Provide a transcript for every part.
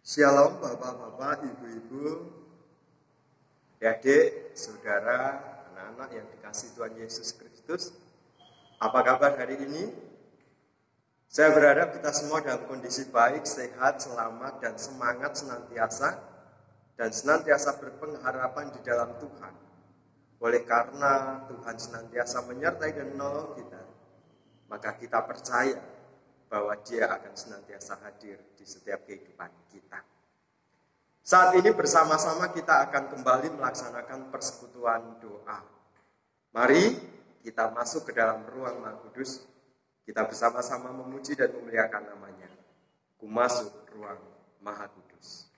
Shalom bapak-bapak, ibu-ibu, adik, saudara, anak-anak yang dikasihi Tuhan Yesus Kristus. Apa kabar hari ini? Saya berharap kita semua dalam kondisi baik, sehat, selamat, dan semangat senantiasa, dan senantiasa berpengharapan di dalam Tuhan. Oleh karena Tuhan senantiasa menyertai dan menolong kita, maka kita percaya bahwa Dia akan senantiasa hadir di setiap kehidupan kita. Saat ini bersama-sama kita akan kembali melaksanakan persekutuan doa. Mari kita masuk ke dalam ruang Maha Kudus. Kita bersama-sama memuji dan memuliakan namanya. Ku masuk ruang Maha Kudus.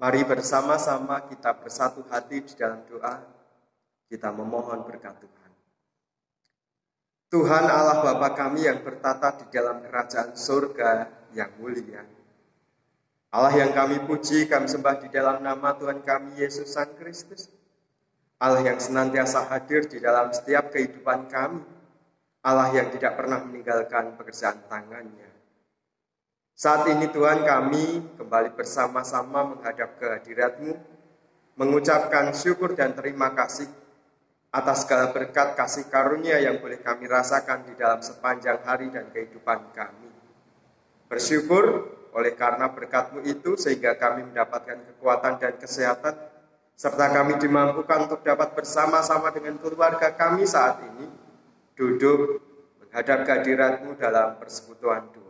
Mari bersama-sama kita bersatu hati di dalam doa. Kita memohon berkat Tuhan. Tuhan Allah Bapa kami yang bertata di dalam kerajaan surga yang mulia. Allah yang kami puji, kami sembah di dalam nama Tuhan kami Yesus Sang Kristus. Allah yang senantiasa hadir di dalam setiap kehidupan kami. Allah yang tidak pernah meninggalkan pekerjaan tangannya. Saat ini Tuhan kami kembali bersama-sama menghadap kehadirat-Mu, mengucapkan syukur dan terima kasih atas segala berkat kasih karunia yang boleh kami rasakan di dalam sepanjang hari dan kehidupan kami. Bersyukur oleh karena berkat-Mu itu sehingga kami mendapatkan kekuatan dan kesehatan, serta kami dimampukan untuk dapat bersama-sama dengan keluarga kami saat ini, duduk menghadap kehadirat-Mu dalam persekutuan doa.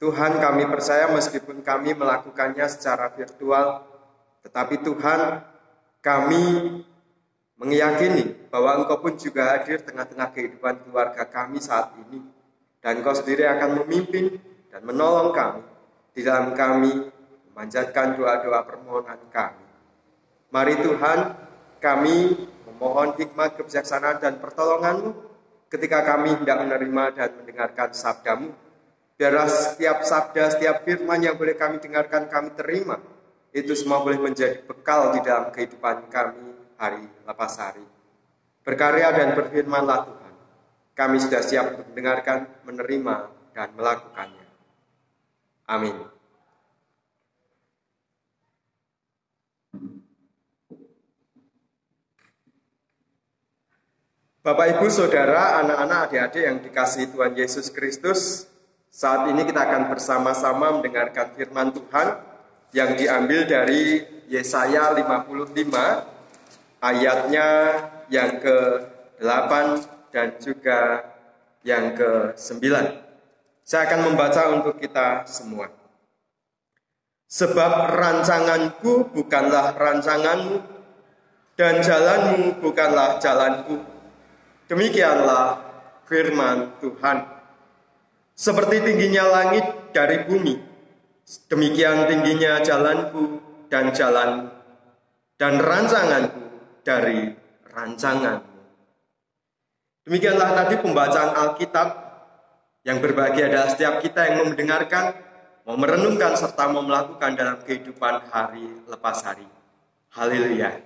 Tuhan, kami percaya meskipun kami melakukannya secara virtual, tetapi Tuhan, kami meyakini bahwa Engkau pun juga hadir tengah-tengah kehidupan keluarga kami saat ini. Dan Engkau sendiri akan memimpin dan menolong kami di dalam kami memanjatkan doa-doa permohonan kami. Mari Tuhan, kami memohon hikmat, kebijaksanaan, dan pertolongan-Mu ketika kami hendak menerima dan mendengarkan sabda-Mu. Biarlah setiap sabda, setiap firman yang boleh kami dengarkan, kami terima. Itu semua boleh menjadi bekal di dalam kehidupan kami hari lepas hari. Berkarya dan berfirmanlah Tuhan. Kami sudah siap untuk mendengarkan, menerima, dan melakukannya. Amin. Bapak, Ibu, Saudara, anak-anak, adik-adik yang dikasihi Tuhan Yesus Kristus, saat ini kita akan bersama-sama mendengarkan firman Tuhan yang diambil dari Yesaya 55 ayatnya yang ke-8 dan juga yang ke-9. Saya akan membaca untuk kita semua. Sebab rancanganku bukanlah rancanganmu, dan jalanmu bukanlah jalanku. Demikianlah firman Tuhan. Seperti tingginya langit dari bumi, demikian tingginya jalanku dan jalanmu, dan rancanganku dari rancanganmu. Demikianlah tadi pembacaan Alkitab. Yang berbahagia adalah setiap kita yang mau mendengarkan, mau merenungkan, serta mau melakukan dalam kehidupan hari lepas hari. Haleluya.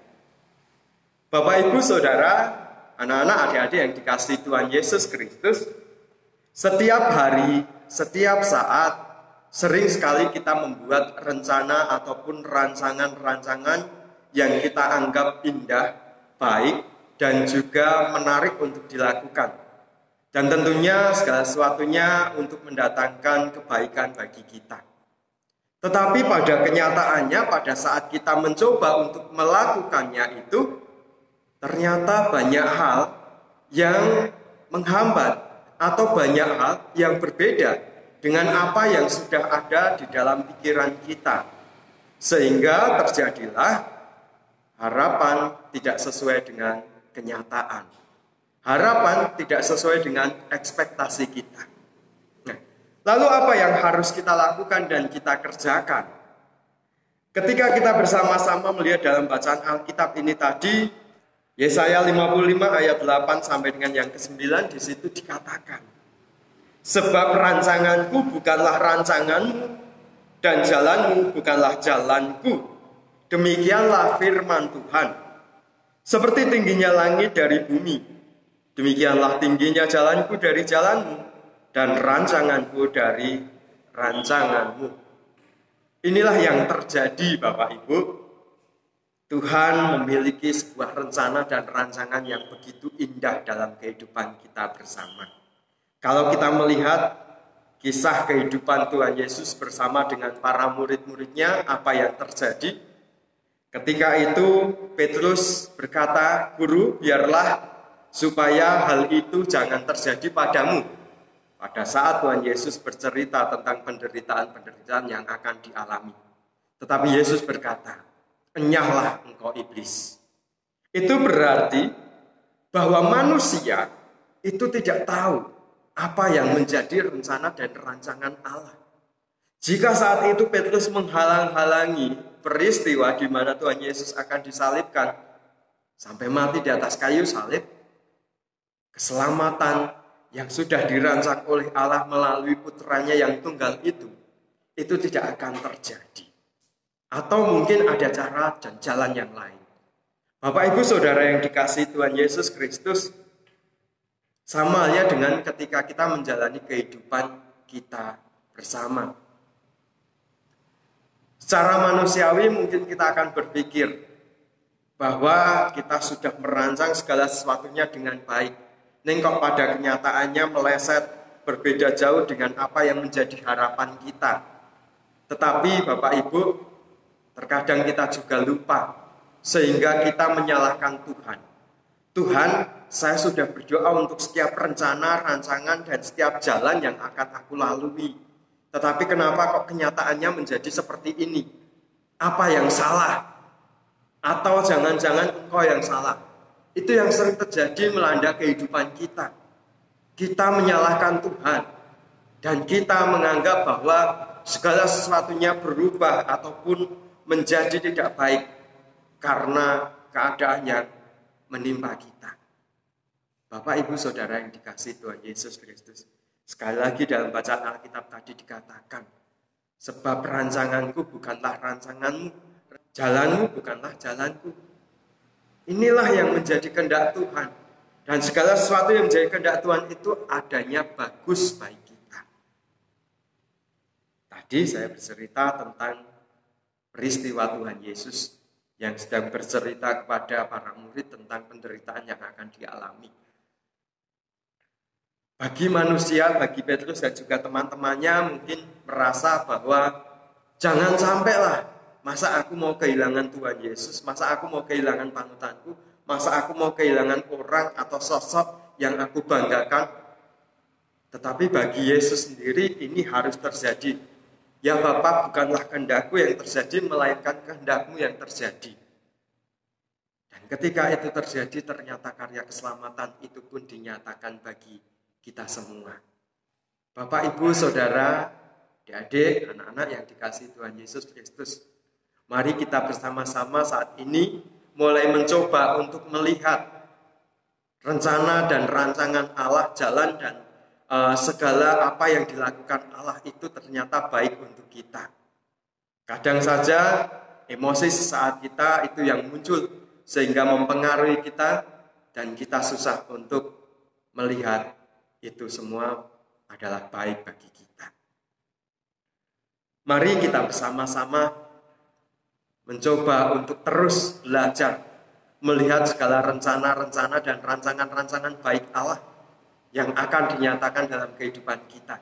Bapak, Ibu, Saudara, anak-anak, adik-adik yang dikasihi Tuhan Yesus Kristus, setiap hari, setiap saat, sering sekali kita membuat rencana ataupun rancangan-rancangan yang kita anggap indah, baik, dan juga menarik untuk dilakukan. Dan tentunya segala sesuatunya untuk mendatangkan kebaikan bagi kita. Tetapi pada kenyataannya, pada saat kita mencoba untuk melakukannya itu, ternyata banyak hal yang menghambat atau banyak hal yang berbeda dengan apa yang sudah ada di dalam pikiran kita. Sehingga terjadilah harapan tidak sesuai dengan kenyataan. Harapan tidak sesuai dengan ekspektasi kita. Nah, lalu apa yang harus kita lakukan dan kita kerjakan? Ketika kita bersama-sama melihat dalam bacaan Alkitab ini tadi, Yesaya 55 ayat 8 sampai dengan yang ke-9, di situ dikatakan, sebab rancanganku bukanlah rancanganmu, dan jalanmu bukanlah jalanku. Demikianlah firman Tuhan. Seperti tingginya langit dari bumi, demikianlah tingginya jalanku dari jalanmu, dan rancanganku dari rancanganmu. Inilah yang terjadi, Bapak Ibu. Tuhan memiliki sebuah rencana dan rancangan yang begitu indah dalam kehidupan kita bersama. Kalau kita melihat kisah kehidupan Tuhan Yesus bersama dengan para murid-muridnya, apa yang terjadi? Ketika itu Petrus berkata, "Guru, biarlah supaya hal itu jangan terjadi padamu." Pada saat Tuhan Yesus bercerita tentang penderitaan-penderitaan yang akan dialami. Tetapi Yesus berkata, "Enyahlah engkau iblis." Itu berarti bahwa manusia itu tidak tahu apa yang menjadi rencana dan rancangan Allah. Jika saat itu Petrus menghalang-halangi peristiwa di mana Tuhan Yesus akan disalibkan sampai mati di atas kayu salib, keselamatan yang sudah dirancang oleh Allah melalui putranya yang tunggal itu tidak akan terjadi. Atau mungkin ada cara dan jalan yang lain. Bapak, Ibu, Saudara yang dikasihi Tuhan Yesus Kristus, sama halnya dengan ketika kita menjalani kehidupan kita bersama. Secara manusiawi mungkin kita akan berpikir bahwa kita sudah merancang segala sesuatunya dengan baik. Ning kok pada kenyataannya meleset, berbeda jauh dengan apa yang menjadi harapan kita. Tetapi Bapak Ibu, terkadang kita juga lupa, sehingga kita menyalahkan Tuhan. Tuhan, saya sudah berdoa untuk setiap rencana, rancangan, dan setiap jalan yang akan aku lalui. Tetapi kenapa kok kenyataannya menjadi seperti ini? Apa yang salah? Atau jangan-jangan engkau yang salah? Itu yang sering terjadi melanda kehidupan kita. Kita menyalahkan Tuhan. Dan kita menganggap bahwa segala sesuatunya berubah ataupun menjadi tidak baik karena keadaan yang menimpa kita. Bapak, Ibu, Saudara yang dikasihi Tuhan Yesus Kristus, sekali lagi dalam bacaan Alkitab tadi dikatakan, sebab rancanganku bukanlah rancanganmu, jalanmu bukanlah jalanku. Inilah yang menjadi kehendak Tuhan. Dan segala sesuatu yang menjadi kehendak Tuhan itu adanya bagus bagi kita. Tadi saya bercerita tentang peristiwa Tuhan Yesus yang sedang bercerita kepada para murid tentang penderitaan yang akan dialami. Bagi manusia, bagi Petrus dan juga teman-temannya mungkin merasa bahwa jangan sampailah, masa aku mau kehilangan Tuhan Yesus, masa aku mau kehilangan panutanku, masa aku mau kehilangan orang atau sosok yang aku banggakan. Tetapi bagi Yesus sendiri ini harus terjadi. Ya Bapa, bukanlah kehendakku yang terjadi, melainkan kehendakmu yang terjadi. Dan ketika itu terjadi, ternyata karya keselamatan itu pun dinyatakan bagi kita semua. Bapak, Ibu, Saudara, adik-adik, anak-anak yang dikasihi Tuhan Yesus Kristus, mari kita bersama-sama saat ini mulai mencoba untuk melihat rencana dan rancangan Allah, jalan dan segala apa yang dilakukan Allah itu ternyata baik untuk kita. Kadang saja emosi sesaat kita itu yang muncul sehingga mempengaruhi kita dan kita susah untuk melihat itu semua adalah baik bagi kita. Mari kita bersama-sama mencoba untuk terus belajar melihat segala rencana-rencana dan rancangan-rancangan baik Allah yang akan dinyatakan dalam kehidupan kita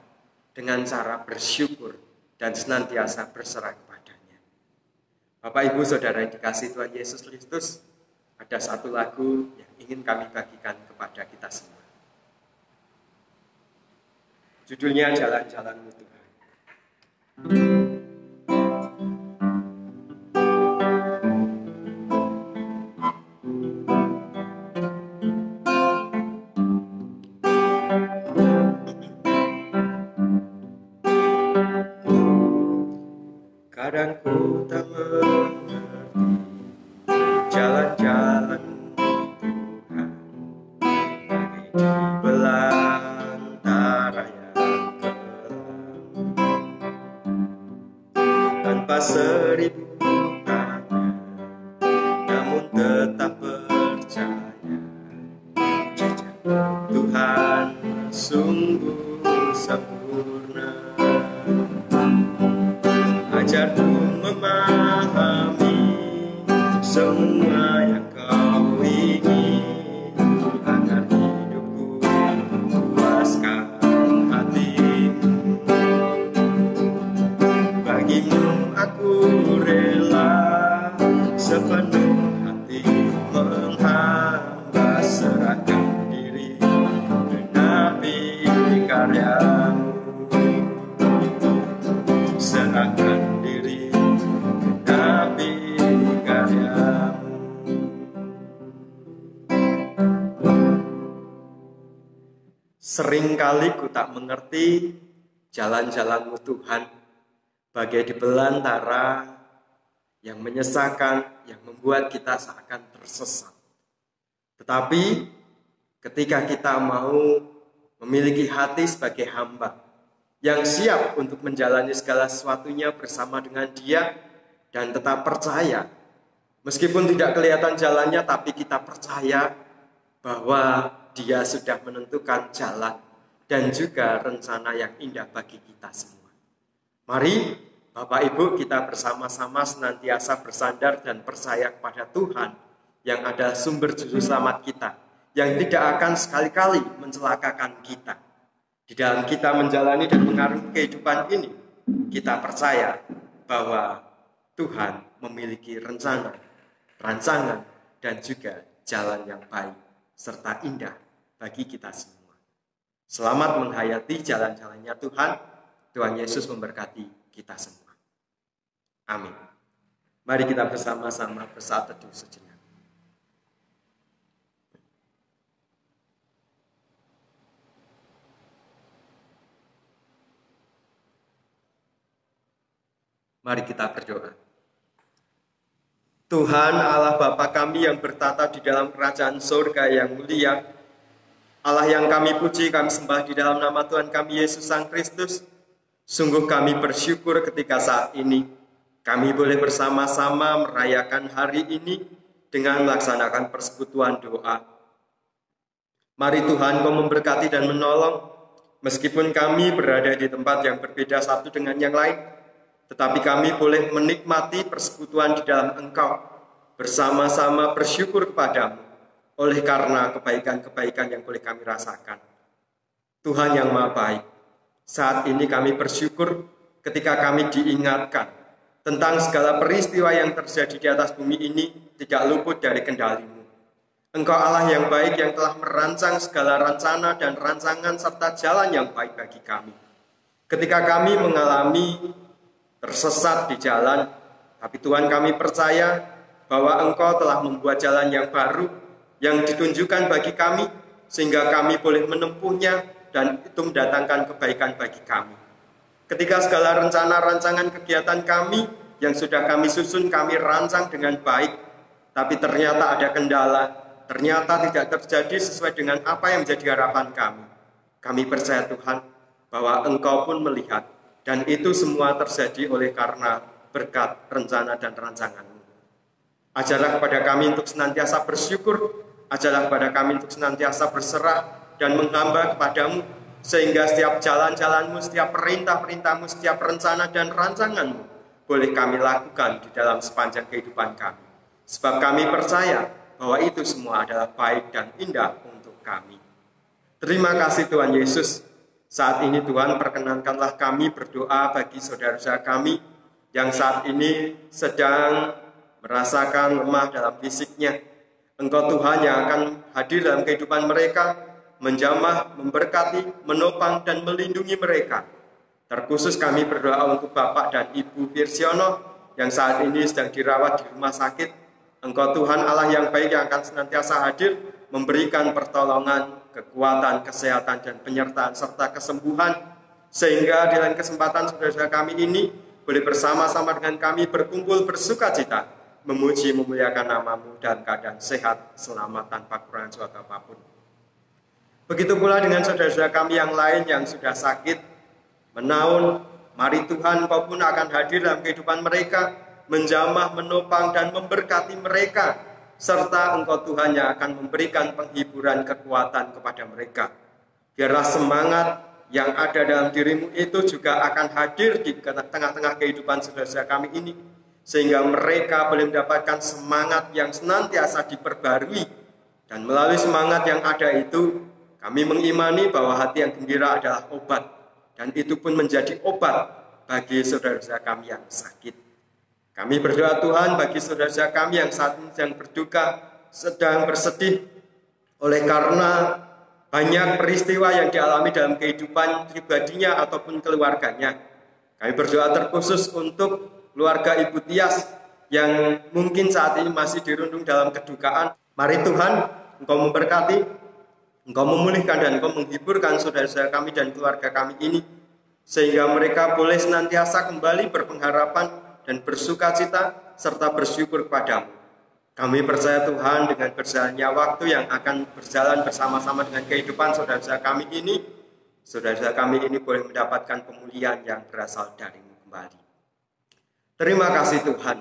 dengan cara bersyukur dan senantiasa berserah kepadanya. Bapak, Ibu, Saudara yang dikasihi Tuhan Yesus Kristus, ada satu lagu yang ingin kami bagikan kepada kita semua. Judulnya Jalan-Jalanmu Tuhan. Kadang ku tak mengerti jalan-jalan Tuhan, lagi di belantara yang kelam, tanpa seribu tanya, namun tetap percaya jejak Tuhan sungguh sempurna. Ajarku memahami semua yang kau ingin, agar hidupku memuaskan hatimu. Bagimu aku rela sepenuh hati menghamba, serahkan diri genapi karyamu. Serahkan diri genapi karyamu. Seringkali ku tak mengerti jalan-jalanmu Tuhan, bagai di belantara yang menyesakan, yang membuat kita seakan tersesat. Tetapi ketika kita mau memiliki hati sebagai hamba yang siap untuk menjalani segala sesuatunya bersama dengan Dia dan tetap percaya, meskipun tidak kelihatan jalannya, tapi kita percaya bahwa Dia sudah menentukan jalan dan juga rencana yang indah bagi kita semua. Mari Bapak Ibu, kita bersama-sama senantiasa bersandar dan percaya kepada Tuhan yang adalah sumber juru selamat kita, yang tidak akan sekali-kali mencelakakan kita. Di dalam kita menjalani dan mengarungi kehidupan ini, kita percaya bahwa Tuhan memiliki rencana, rancangan, dan juga jalan yang baik serta indah bagi kita semua. Selamat menghayati jalan-jalannya Tuhan. Tuhan Yesus memberkati kita semua. Amin. Mari kita bersama-sama bersaat teduh sejenak. Mari kita berdoa. Tuhan Allah Bapa kami yang bertata di dalam kerajaan surga yang mulia, Allah yang kami puji, kami sembah di dalam nama Tuhan kami Yesus Sang Kristus, sungguh kami bersyukur ketika saat ini kami boleh bersama-sama merayakan hari ini dengan melaksanakan persekutuan doa. Mari Tuhan Kau memberkati dan menolong, meskipun kami berada di tempat yang berbeda satu dengan yang lain, tetapi kami boleh menikmati persekutuan di dalam Engkau, bersama-sama bersyukur kepadamu, oleh karena kebaikan-kebaikan yang boleh kami rasakan. Tuhan yang Maha Baik, saat ini kami bersyukur ketika kami diingatkan tentang segala peristiwa yang terjadi di atas bumi ini tidak luput dari kendali-Mu. Engkau Allah yang baik yang telah merancang segala rencana dan rancangan serta jalan yang baik bagi kami. Ketika kami mengalami tersesat di jalan, tapi Tuhan kami percaya bahwa Engkau telah membuat jalan yang baru yang ditunjukkan bagi kami, sehingga kami boleh menempuhnya dan itu mendatangkan kebaikan bagi kami. Ketika segala rencana rancangan kegiatan kami yang sudah kami susun, kami rancang dengan baik, tapi ternyata ada kendala, ternyata tidak terjadi sesuai dengan apa yang menjadi harapan kami. Kami percaya Tuhan bahwa Engkau pun melihat, dan itu semua terjadi oleh karena berkat rencana dan rancangan-Mu. Ajarlah kepada kami untuk senantiasa bersyukur, ajarlah kepada kami untuk senantiasa berserah dan menghamba kepadamu, sehingga setiap jalan-jalan-Mu, setiap perintah-perintah-Mu, setiap rencana dan rancangan-Mu boleh kami lakukan di dalam sepanjang kehidupan kami. Sebab kami percaya bahwa itu semua adalah baik dan indah untuk kami. Terima kasih Tuhan Yesus. Saat ini Tuhan, perkenankanlah kami berdoa bagi saudara-saudara kami yang saat ini sedang merasakan lemah dalam fisiknya. Engkau Tuhan yang akan hadir dalam kehidupan mereka, menjamah, memberkati, menopang, dan melindungi mereka. Terkhusus kami berdoa untuk Bapak dan Ibu Virsiono yang saat ini sedang dirawat di rumah sakit. Engkau Tuhan Allah yang baik yang akan senantiasa hadir, memberikan pertolongan, kekuatan, kesehatan, dan penyertaan serta kesembuhan, sehingga di lain kesempatan saudara-saudara kami ini boleh bersama-sama dengan kami berkumpul bersukacita, memuji memuliakan nama-Mu dalam keadaan sehat, selamat, tanpa kekurangan suatu apapun. Begitu pula dengan saudara-saudara kami yang lain yang sudah sakit, menaun, mari Tuhan Engkau pun akan hadir dalam kehidupan mereka, menjamah, menopang, dan memberkati mereka, serta Engkau Tuhan yang akan memberikan penghiburan kekuatan kepada mereka. Biarlah semangat yang ada dalam diri-Mu itu juga akan hadir di tengah-tengah kehidupan saudara-saudara kami ini, sehingga mereka boleh mendapatkan semangat yang senantiasa diperbarui. Dan melalui semangat yang ada itu, kami mengimani bahwa hati yang gembira adalah obat, dan itu pun menjadi obat bagi saudara-saudara kami yang sakit. Kami berdoa Tuhan bagi saudara-saudara kami yang saat ini sedang berduka, sedang bersedih, oleh karena banyak peristiwa yang dialami dalam kehidupan pribadinya ataupun keluarganya. Kami berdoa terkhusus untuk keluarga Ibu Tias yang mungkin saat ini masih dirundung dalam kedukaan. Mari Tuhan, Engkau memberkati, Engkau memulihkan dan Engkau menghiburkan saudara-saudara kami dan keluarga kami ini, sehingga mereka boleh senantiasa kembali berpengharapan dan bersukacita serta bersyukur kepadamu. Kami percaya Tuhan dengan berjalannya waktu yang akan berjalan bersama-sama dengan kehidupan saudara-saudara kami ini, saudara-saudara kami ini boleh mendapatkan pemulihan yang berasal dari-Mu kembali. Terima kasih Tuhan.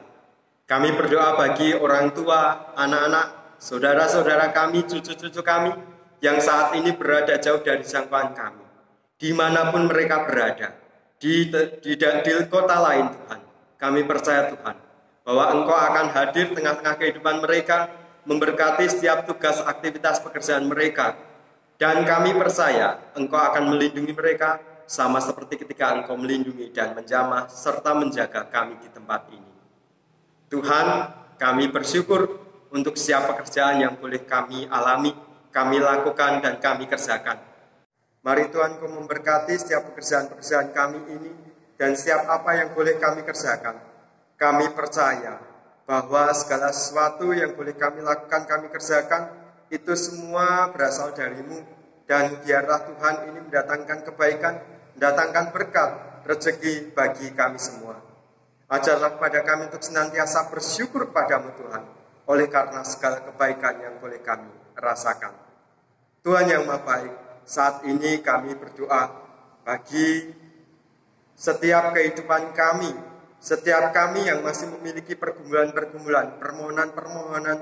Kami berdoa bagi orang tua, anak-anak, saudara-saudara kami, cucu-cucu kami yang saat ini berada jauh dari jangkauan kami, dimanapun mereka berada, di kota lain Tuhan. Kami percaya Tuhan bahwa Engkau akan hadir tengah-tengah kehidupan mereka, memberkati setiap tugas aktivitas pekerjaan mereka. Dan kami percaya Engkau akan melindungi mereka, sama seperti ketika Engkau melindungi dan menjamah serta menjaga kami di tempat ini. Tuhan, kami bersyukur untuk setiap pekerjaan yang boleh kami alami, kami lakukan dan kami kerjakan. Mari Tuhan Engkau memberkati setiap pekerjaan-pekerjaan kami ini dan setiap apa yang boleh kami kerjakan. Kami percaya bahwa segala sesuatu yang boleh kami lakukan, kami kerjakan, itu semua berasal dari-Mu. Dan biarlah Tuhan ini mendatangkan kebaikan, mendatangkan berkat, rezeki bagi kami semua. Ajarlah kepada kami untuk senantiasa bersyukur kepadamu Tuhan, oleh karena segala kebaikan yang boleh kami rasakan. Tuhan yang Maha Baik, saat ini kami berdoa bagi setiap kehidupan kami, setiap kami yang masih memiliki pergumulan-pergumulan, permohonan-permohonan.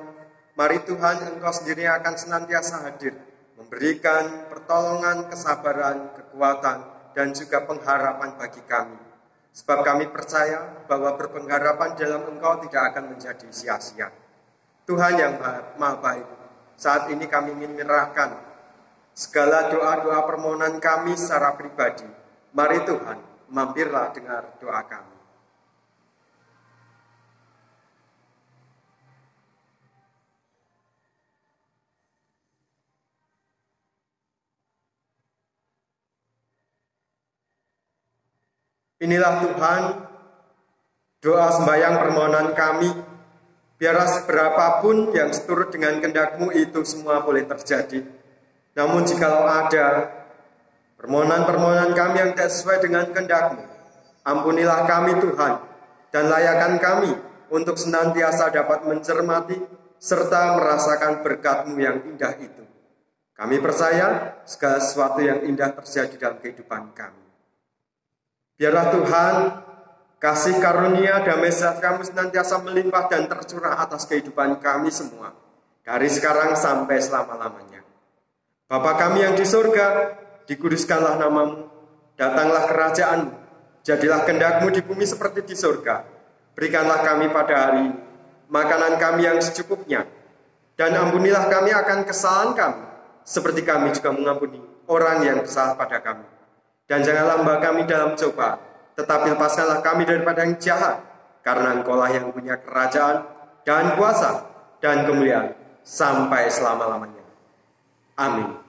Mari Tuhan Engkau sendiri akan senantiasa hadir, memberikan pertolongan, kesabaran, kekuatan, dan juga pengharapan bagi kami. Sebab kami percaya bahwa berpengharapan dalam Engkau tidak akan menjadi sia-sia. Tuhan yang Maha Baik, saat ini kami ingin menyerahkan segala doa-doa permohonan kami secara pribadi. Mari Tuhan, mampirlah dengar doa kami. Inilah Tuhan, doa sembahyang permohonan kami, Biarlah seberapapun yang seturut dengan kehendak-Mu itu semua boleh terjadi. Namun jikalau ada permohonan-permohonan kami yang tidak sesuai dengan kehendak-Mu, ampunilah kami Tuhan, dan layakan kami untuk senantiasa dapat mencermati serta merasakan berkat-Mu yang indah itu. Kami percaya segala sesuatu yang indah terjadi dalam kehidupan kami. Biarlah Tuhan, kasih karunia damai sejahtera-Mu senantiasa melimpah dan tercurah atas kehidupan kami semua, dari sekarang sampai selama-lamanya. Bapa kami yang di surga, dikuduskanlah nama-Mu, datanglah kerajaan-Mu, jadilah kehendak-Mu di bumi seperti di surga. Berikanlah kami pada hari ini makanan kami yang secukupnya, dan ampunilah kami akan kesalahan kami, seperti kami juga mengampuni orang yang bersalah pada kami. Dan janganlah hamba kami dalam coba, tetapi lepaskanlah kami daripada yang jahat, karena Engkau-lah yang punya kerajaan dan kuasa dan kemuliaan sampai selama-lamanya. Amin.